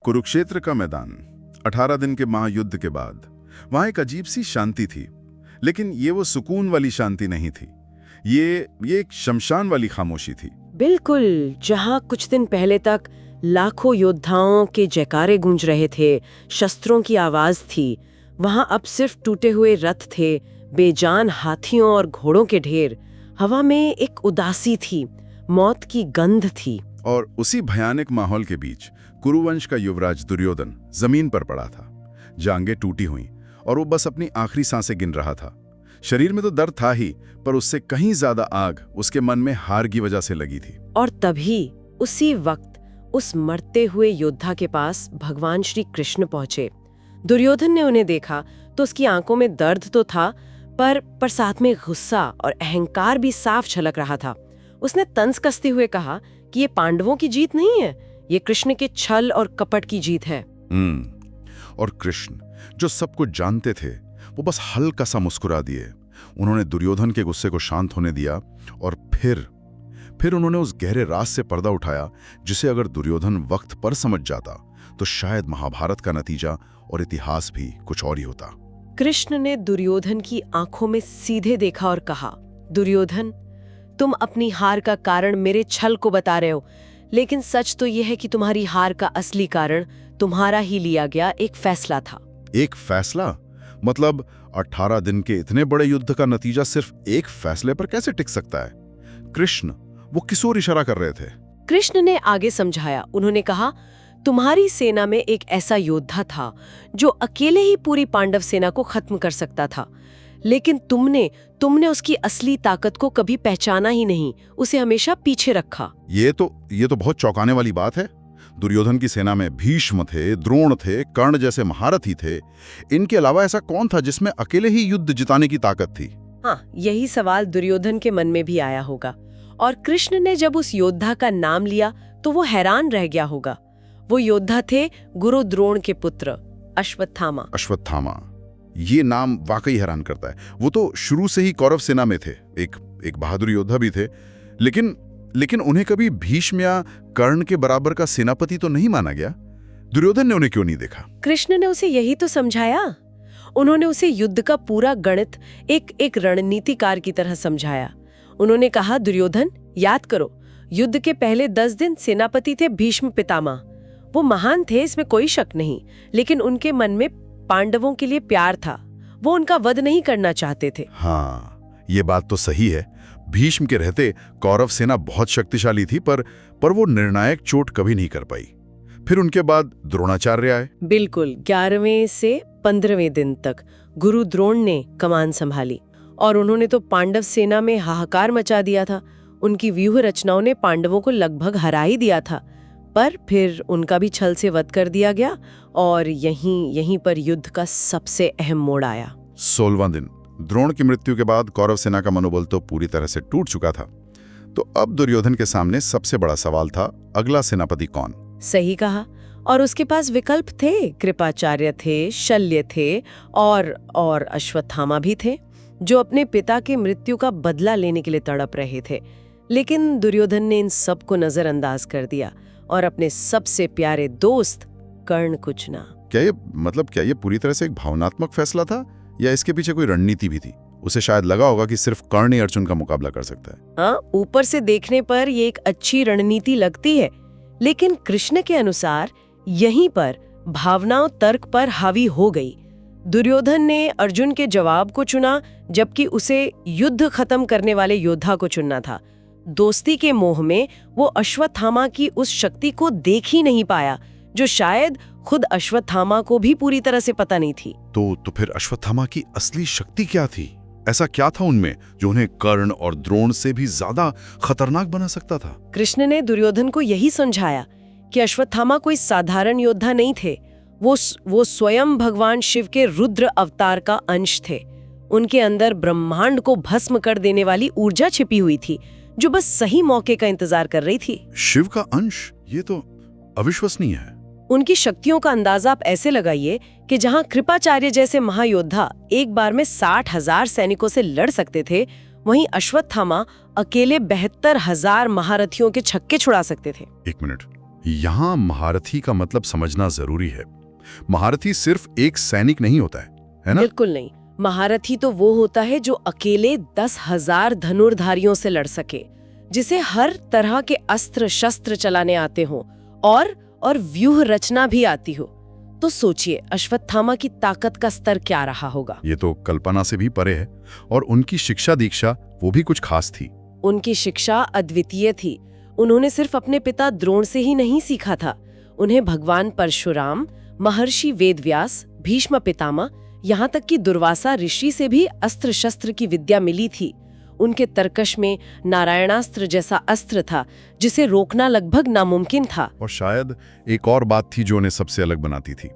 कुरुक्षेत्र का मैदान, 18 दिन के महायुद्ध के बाद वहां एक अजीब सी शांति थी। लेकिन ये वो सुकून वाली शांति नहीं थी, ये एक शमशान वाली खामोशी थी। बिल्कुल, जहाँ कुछ दिन पहले तक लाखों योद्धाओं के जयकारे गूंज रहे थे, शस्त्रों की आवाज थी, वहां अब सिर्फ टूटे हुए रथ थे, बेजान हाथियों और घोड़ों के ढेर। हवा में एक उदासी थी, मौत की गंध थी। और उसी भयानक माहौल के बीच कुरुवंश का युवराज दुर्योधन जमीन पर पड़ा था, जांघें टूटी हुई, और वो बस अपनी आखिरी सांसें गिन रहा था। शरीर में तो दर्द था ही, पर उससे कहीं ज्यादा आग उसके मन में हार की वजह से लगी थी। और तभी उसी वक्त उस मरते हुए योद्धा के पास भगवान श्री कृष्ण पहुंचे। दुर्योधन ने उन्हें देखा तो उसकी आंखों में दर्द तो था, पर साथ में गुस्सा और अहंकार भी साफ झलक रहा था। उसने तंज कसते हुए कहा कि ये पांडवों की जीत नहीं है, ये कृष्ण के छल और कपट की जीत है। और कृष्ण, जो सब कुछ जानते थे, वो बस हल्का सा मुस्कुरा दिए। उन्होंने दुर्योधन के गुस्से को शांत होने दिया, और फिर उन्होंने उस गहरे राज से पर्दा उठाया जिसे अगर दुर्योधन वक्त पर समझ जाता तो शायद महाभारत का नतीजा और इतिहास भी कुछ और ही होता। कृष्ण ने दुर्योधन की आंखों में सीधे देखा और कहा, दुर्योधन, तुम अपनी हार का कारण मेरे छल को बता रहे हो, लेकिन सच तो यह है कि तुम्हारी हार का असली कारण तुम्हारा ही लिया गया एक फैसला था। एक फैसला? मतलब 18 दिन के इतने बड़े युद्ध का नतीजा सिर्फ एक फैसले पर कैसे टिक सकता है? कृष्ण, वो किस ओर इशारा कर रहे थे? कृष्ण ने आगे समझाया। उन्होंने कहा, तुम्हारी सेना में एक ऐसा योद्धा था जो अकेले ही पूरी पांडव सेना को खत्म कर सकता था, लेकिन तुमने उसकी असली ताकत को कभी पहचाना ही नहीं, उसे हमेशा पीछे रखा। ये तो बहुत चौंकाने वाली बात है। दुर्योधन की सेना में भीष्म थे, द्रोण थे, कर्ण जैसे महारथी थे। इनके अलावा ऐसा कौन था जिसमें अकेले ही युद्ध जिताने की ताकत थी? हाँ, यही सवाल दुर्योधन के मन में भी आया होगा। और कृष्ण ने जब उस योद्धा का नाम लिया तो वो हैरान रह गया होगा। वो योद्धा थे गुरु द्रोण के पुत्र अश्वत्थामा। अश्वत्थामा, ये नाम वाकई हैरान करता है। वो तो शुरू से ही कौरव सेना में थे, एक बहादुर योद्धा भी थे, लेकिन उन्हें कभी भीष्म या कर्ण के बराबर का सेनापति तो नहीं माना गया। दुर्योधन ने उन्हें क्यों नहीं देखा? कृष्ण ने उसे यही तो समझाया। उन्होंने उसे युद्ध का पूरा गणित एक रणनीतिकार की तरह समझाया। उन्होंने कहा, दुर्योधन, याद करो, युद्ध के पहले 10 दिन सेनापति थे भीष्म पितामह। वो महान थे, इसमें कोई शक नहीं, लेकिन उनके मन में पांडवों के लिए प्यार था। वो उनका वध नहीं करना चाहते थे। हाँ, ये बात तो सही है। भीष्म के रहते कौरव सेना बहुत शक्तिशाली थी, पर वो निर्णायक चोट कभी नहीं कर पाई। फिर उनके बाद द्रोणाचार्य आए। बिल्कुल, 11वें से 15वें दिन तक गुरु द्रोण ने कमान संभाली, और उन्होंने तो पांडव सेना में हाहाकार मचा दिया था। उनकी व्यूह रचनाओं ने पांडवों को लगभग हरा ही दिया था, पर फिर उनका भी छल से वध कर दिया गया, और यहीं पर युद्ध का सबसे अहम मोड़ आया। 16वां दिन। द्रोण की मृत्यु के बाद कौरव सेना का मनोबल तो पूरी तरह से टूट चुका था। तो अब दुर्योधन के सामने सबसे बड़ा सवाल था, अगला सेनापति कौन? सही कहा, और उसके पास विकल्प थे। कृपाचार्य थे, शल्य थे, और अश्वत्थामा भी थे, जो अपने पिता की मृत्यु का बदला लेने के लिए तड़प रहे थे। लेकिन दुर्योधन ने इन सब को नजरअंदाज कर दिया और अपने सबसे प्यारे दोस्त कर्ण को चुना। क्या ये पूरी तरह से एक भावनात्मक फैसला था, या इसके पीछे कोई रणनीति भी थी? उसे शायद लगा होगा कि सिर्फ कर्ण ही अर्जुन का मुकाबला कर सकता है। हाँ, ऊपर से देखने पर ये एक अच्छी रणनीति लगती है, लेकिन कृष्ण के अनुसार यहीं पर भावनाओं तर्क पर हावी हो गई। दुर्योधन ने अर्जुन के जवाब को चुना, जबकि उसे युद्ध खत्म करने वाले योद्धा को चुनना था। दोस्ती के मोह में वो अश्वत्थामा की उस शक्ति को देख ही नहीं पाया, जो शायद खुद अश्वत्थामा को भी पूरी तरह से पता नहीं थी। तो फिर अश्वत्थामा की असली शक्ति क्या थी? ऐसा क्या था उनमें जो उन्हें कर्ण और द्रोण से भी ज्यादा खतरनाक बना सकता था? कृष्ण ने दुर्योधन को यही समझाया कि अश्वत्थामा कोई साधारण योद्धा नहीं थे। वो स्वयं भगवान शिव के रुद्र अवतार का अंश थे। उनके अंदर ब्रह्मांड को भस्म कर देने वाली ऊर्जा छिपी हुई थी, जो बस सही मौके का इंतजार कर रही थी। शिव का अंश? ये तो अविश्वसनीय है। उनकी शक्तियों का अंदाजा आप ऐसे लगाइए कि जहां कृपाचार्य जैसे महायोद्धा एक बार में 60,000 सैनिकों से लड़ सकते थे, वहीं अश्वत्थामा अकेले 72,000 महारथियों के छक्के छुड़ा सकते थे। एक मिनट, यहाँ महारथी का मतलब समझना जरूरी है। महारथी सिर्फ एक सैनिक नहीं होता है ना? बिल्कुल नहीं। महारथी तो वो होता है जो अकेले 10,000 धनुर्धारियों से लड़ सके, जिसे हर तरह के अस्त्र शस्त्र चलाने आते हों और व्यूह रचना भी आती हो। तो सोचिए अश्वत्थामा की ताकत का स्तर क्या रहा होगा। ये तो कल्पना से भी परे है। और उनकी शिक्षा दीक्षा वो भी कुछ खास थी। उनकी शिक्षा अद्वितीय थी। उन्होंने सिर्फ अपने पिता द्रोण से ही नहीं सीखा था, उन्हें भगवान परशुराम, महर्षि वेदव्यास, भीष्म पितामह, यहाँ तक कि दुर्वासा ऋषि से भी अस्त्र शस्त्र की विद्या मिली थी। उनके तरकश में नारायणास्त्र जैसा अस्त्र था जिसे रोकना लगभग नामुमकिन था। और शायद एक और बात थी जो उन्हें सबसे अलग बनाती थी,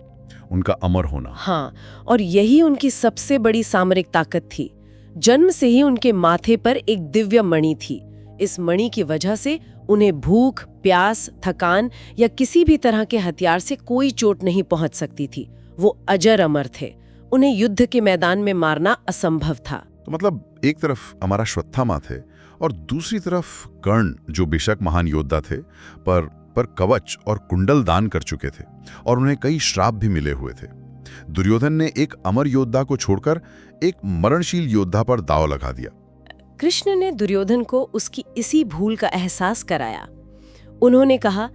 उनका अमर होना। हाँ, और यही उनकी सबसे बड़ी सामरिक ताकत थी। जन्म से ही उनके माथे पर एक दिव्य मणि थी। इस मणि की वजह से उन्हें भूख, प्यास, थकान या किसी भी तरह के हथियार से कोई चोट नहीं पहुंच सकती थी। वो अजर अमर थे। उन्हें युद्ध के मैदान में मारना असंभव था। तो मतलब एक तरफ हमारा अश्वत्थामा थे और दूसरी तरफ कर्ण, जो बेशक महान योद्धा थे पर कवच और कुंडल दान कर चुके थे और उन्हें कई श्राप भी मिले हुए थे। दुर्योधन ने एक अमर योद्धा को छोड़कर एक मरणशील योद्धा पर दांव लगा दिया। कृष्ण ने दुर्योधन को उसकी इसी भूल का एहसास कराया। उन्होंने कहा,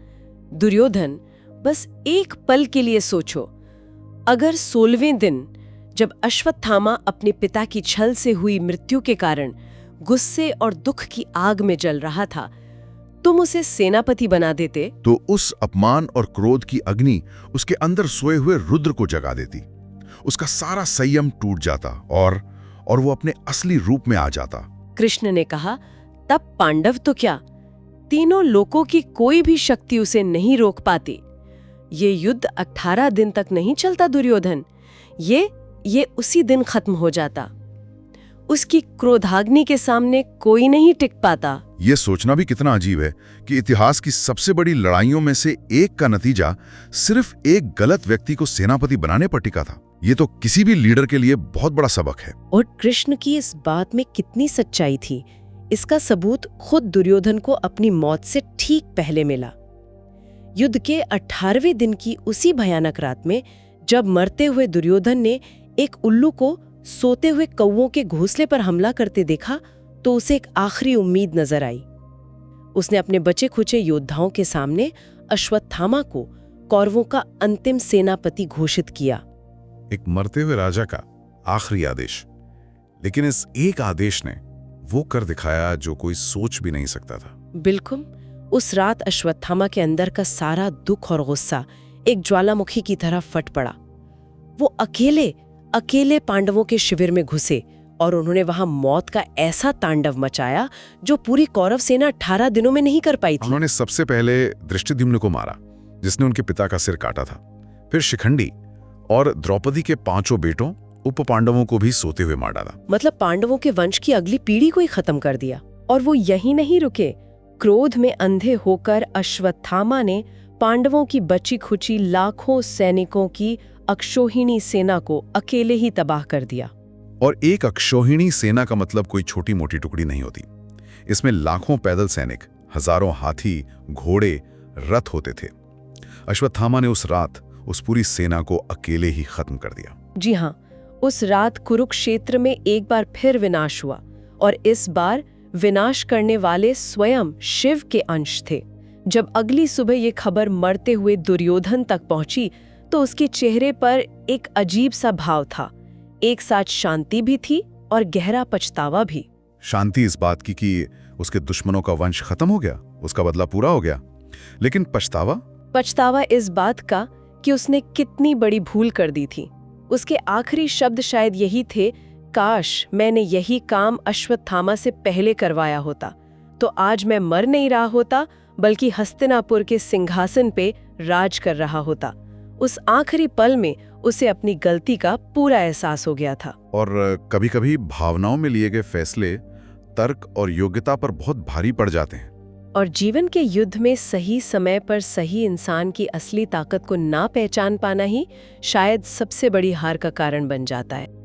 दुर्योधन, बस एक पल के लिए सोचो, अगर 16वें दिन जब अश्वत्थामा अपने पिता की छल से हुई मृत्यु के कारण गुस्से और दुख की आग में जल रहा था, तुम उसे सेनापति बना देते, तो उस अपमान और क्रोध की अग्नि उसके अंदर सोए हुए रुद्र को जगा देती। उसका सारा संयम टूट जाता और वो अपने असली रूप में आ जाता। कृष्ण ने कहा, तब पांडव तो क्या, तीनों लोकों की कोई भी शक्ति उसे नहीं रोक पाती। ये युद्ध 18 दिन तक नहीं चलता दुर्योधन, ये उसी दिन खत्म हो जाता। उसकी क्रोधाग्नि के सामने कोई नहीं टिक पाता। ये सोचना भी कितना अजीब है कि इतिहास की सबसे बड़ी लड़ाइयों में से एक का नतीजा सिर्फ एक गलत व्यक्ति को सेनापति बनाने पर टिका था। ये तो किसी भी लीडर के लिए बहुत बड़ा सबक है। और कृष्ण की इस बात में कितनी सच्चाई थी, इसका सबूत खुद दुर्योधन को अपनी मौत से ठीक पहले मिला। युद्ध के 18वें दिन की उसी भयानक रात में जब मरते हुए दुर्योधन ने एक उल्लू को सोते हुए कौवों के घोंसले पर हमला करते देखा, तो उसे एक आखिरी उम्मीद नजर आई। उसने अपने बचे खुचे योद्धाओं के सामने अश्वत्थामा को कौरवों का अंतिम सेनापति घोषित किया। एक मरते हुए राजा का आखिरी आदेश, लेकिन इस एक आदेश ने वो कर दिखाया जो कोई सोच भी नहीं सकता था। बिल्कुल, उस रात अश्वत्थामा के अंदर का सारा दुख और गुस्सा एक ज्वालामुखी की तरह फट पड़ा। वो अकेले पांडवों के शिविर में घुसे और उन्होंने वहां मौत का ऐसा तांडव मचाया जो पूरी कौरव सेना 18 दिनों में नहीं कर पाई थी। उन्होंने सबसे पहले दृष्टिद्युम्न को मारा, जिसने उनके पिता का सिर काटा था। फिर शिखंडी और द्रौपदी के 5 बेटों उप पांडवों को भी सोते हुए मार डाला। मतलब पांडवों के वंश की अगली पीढ़ी को ही खत्म कर दिया। और वो यही नहीं रुके, क्रोध में अंधे होकर अश्वत्थामा ने पांडवों की बची खुची लाखों सैनिकों की अक्षौहिणी सेना को अकेले ही तबाह कर दिया। और एक अक्षौहिणी सेना का मतलब कोई छोटी मोटी टुकड़ी नहीं होती। इसमें लाखों पैदल सैनिक, हजारों हाथी, घोड़े, रथ होते थे। अश्वत्थामा ने उस रात उस पूरी सेना को अकेले ही खत्म कर दिया। जी हाँ, उस रात कुरुक्षेत्र में एक बार फिर विनाश हुआ, और इस बार विनाश करने वाले स्वयं शिव के अंश थे। जब अगली सुबह ये खबर मरते हुए दुर्योधन तक पहुंची, तो उसके चेहरे पर एक अजीब सा भाव था। एक साथ शांति भी थी और गहरा पछतावा भी। शांति इस बात की कि उसके दुश्मनों का वंश खत्म हो गया, उसका बदला पूरा हो गया। लेकिन पछतावा इस बात का कि उसने कितनी बड़ी भूल कर दी थी। उसके आखिरी शब्द शायद यही थे, काश मैंने यही काम अश्वत्थामा से पहले करवाया होता, तो आज मैं मर नहीं रहा होता, बल्कि हस्तिनापुर के सिंहासन पे राज कर रहा होता। उस आखिरी पल में उसे अपनी गलती का पूरा एहसास हो गया था। और कभी-कभी भावनाओं में लिए गए फैसले तर्क और योग्यता पर बहुत भारी पड़ जाते हैं। और जीवन के युद्ध में सही समय पर सही इंसान की असली ताकत को ना पहचान पाना ही शायद सबसे बड़ी हार का कारण बन जाता है।